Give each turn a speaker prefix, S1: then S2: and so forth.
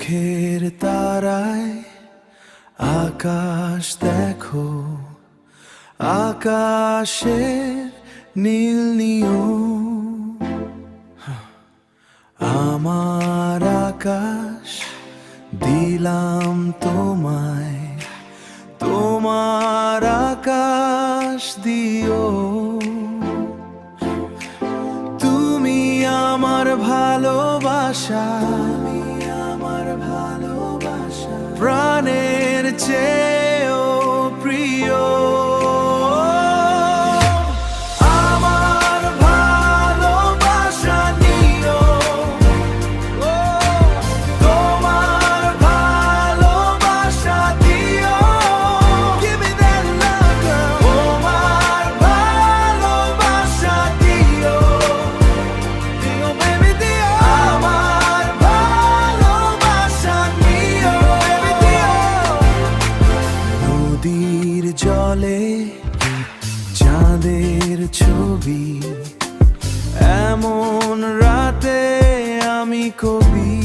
S1: চোখের তারায় আকাশ দেখো, আকাশের নীল নিয়ম। আমার আকাশ দিলাম তোমায়, তোমার আকাশ দিও। তুমি আমার ভালোবাসা, আমার ভালোবাসা প্রাণের চেয়েও প্রিয়। আমার ভালোবাসা নিও, তোমার ভালোবাসা দিও। Give me that love, girl. তোমার ভালোবাসা দিও, দিও baby দিও। আমার ভালোবাসা নিও, baby দিও। নদীর জলে চাঁদের ছবি, এমন রাতে আমি কবি।